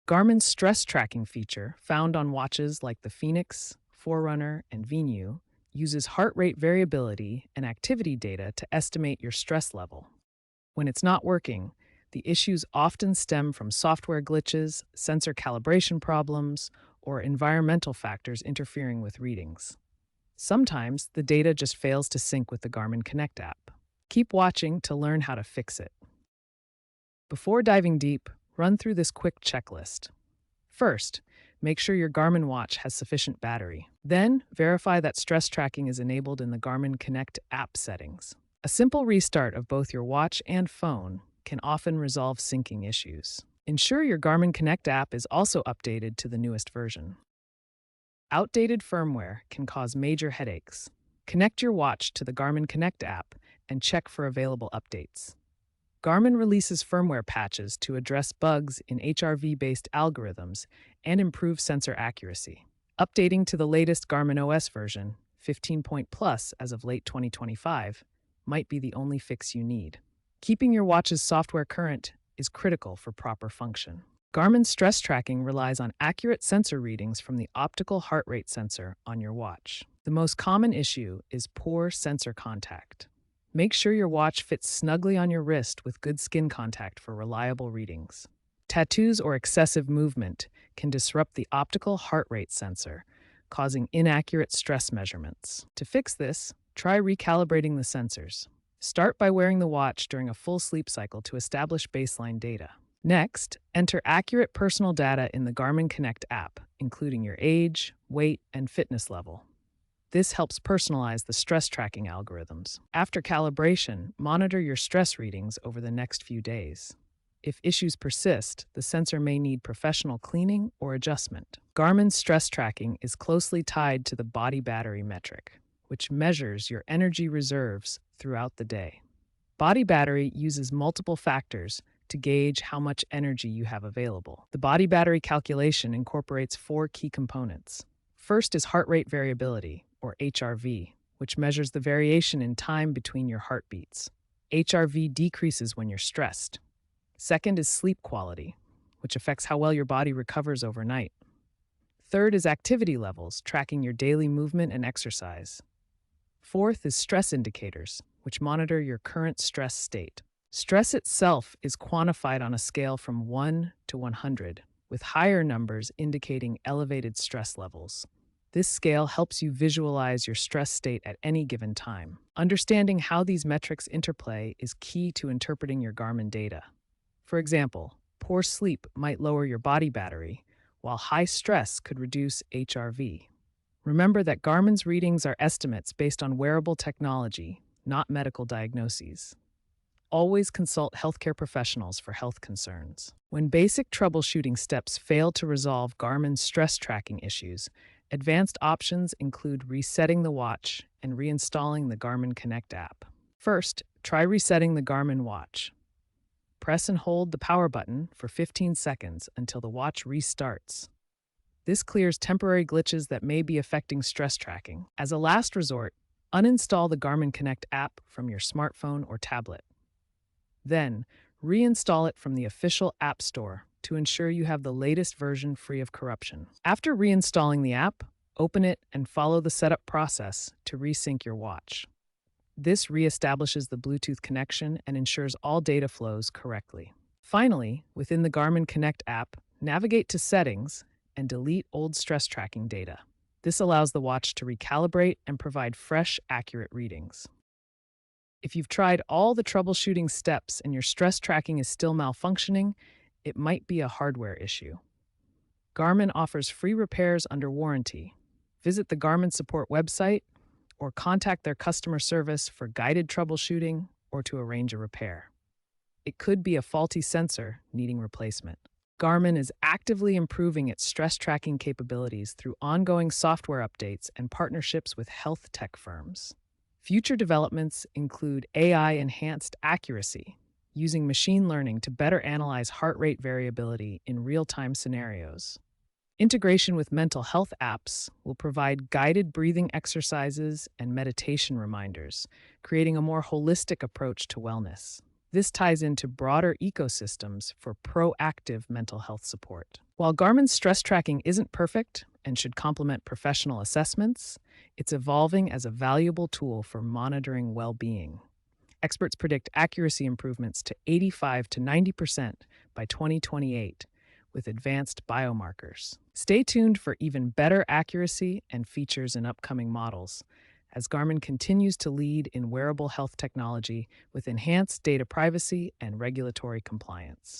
Garmin's stress tracking feature, found on watches like the Phoenix, Forerunner, and Venue, uses heart rate variability and activity data to estimate your stress level. When it's not working, the issues often stem from software glitches, sensor calibration problems, or environmental factors interfering with readings. Sometimes the data just fails to sync with the Garmin Connect app. Keep watching to learn how to fix it. Before diving deep, run through this quick checklist. First, make sure your Garmin watch has sufficient battery. Then, verify that stress tracking is enabled in the Garmin Connect app settings. A simple restart of both your watch and phone can often resolve syncing issues. Ensure your Garmin Connect app is also updated to the newest version. Outdated firmware can cause major headaches. Connect your watch to the Garmin Connect app and check for available updates. Garmin releases firmware patches to address bugs in HRV-based algorithms and improve sensor accuracy. Updating to the latest Garmin OS version, 15 Point Plus as of late 2025, might be the only fix you need. Keeping your watch's software current is critical for proper function. Garmin's stress tracking relies on accurate sensor readings from the optical heart rate sensor on your watch. The most common issue is poor sensor contact. Make sure your watch fits snugly on your wrist with good skin contact for reliable readings. Tattoos or excessive movement can disrupt the optical heart rate sensor, causing inaccurate stress measurements. To fix this, try recalibrating the sensors. Start by wearing the watch during a full sleep cycle to establish baseline data. Next, enter accurate personal data in the Garmin Connect app, including your age, weight, and fitness level. This helps personalize the stress tracking algorithms. After calibration, monitor your stress readings over the next few days. If issues persist, the sensor may need professional cleaning or adjustment. Garmin's stress tracking is closely tied to the body battery metric, which measures your energy reserves throughout the day. Body battery uses multiple factors to gauge how much energy you have available. The body battery calculation incorporates 4 key components. First is heart rate variability, or HRV, which measures the variation in time between your heartbeats. HRV decreases when you're stressed. Second is sleep quality, which affects how well your body recovers overnight. Third is activity levels, tracking your daily movement and exercise. Fourth is stress indicators, which monitor your current stress state. Stress itself is quantified on a scale from 1 to 100, with higher numbers indicating elevated stress levels. This scale helps you visualize your stress state at any given time. Understanding how these metrics interplay is key to interpreting your Garmin data. For example, poor sleep might lower your body battery, while high stress could reduce HRV. Remember that Garmin's readings are estimates based on wearable technology, not medical diagnoses. Always consult healthcare professionals for health concerns. When basic troubleshooting steps fail to resolve Garmin's stress tracking issues, advanced options include resetting the watch and reinstalling the Garmin Connect app. First, try resetting the Garmin watch. Press and hold the power button for 15 seconds until the watch restarts. This clears temporary glitches that may be affecting stress tracking. As a last resort, uninstall the Garmin Connect app from your smartphone or tablet. Then, reinstall it from the official App Store to ensure you have the latest version free of corruption. After reinstalling the app, open it and follow the setup process to resync your watch. This reestablishes the Bluetooth connection and ensures all data flows correctly. Finally, within the Garmin Connect app, navigate to Settings and delete old stress tracking data. This allows the watch to recalibrate and provide fresh, accurate readings. If you've tried all the troubleshooting steps and your stress tracking is still malfunctioning, it might be a hardware issue. Garmin offers free repairs under warranty. Visit the Garmin support website or contact their customer service for guided troubleshooting or to arrange a repair. It could be a faulty sensor needing replacement. Garmin is actively improving its stress tracking capabilities through ongoing software updates and partnerships with health tech firms. Future developments include AI-enhanced accuracy, using machine learning to better analyze heart rate variability in real-time scenarios. Integration with mental health apps will provide guided breathing exercises and meditation reminders, creating a more holistic approach to wellness. This ties into broader ecosystems for proactive mental health support. While Garmin's stress tracking isn't perfect and should complement professional assessments, it's evolving as a valuable tool for monitoring well being. Experts predict accuracy improvements to 85 to 90% by 2028 with advanced biomarkers. Stay tuned for even better accuracy and features in upcoming models as Garmin continues to lead in wearable health technology with enhanced data privacy and regulatory compliance.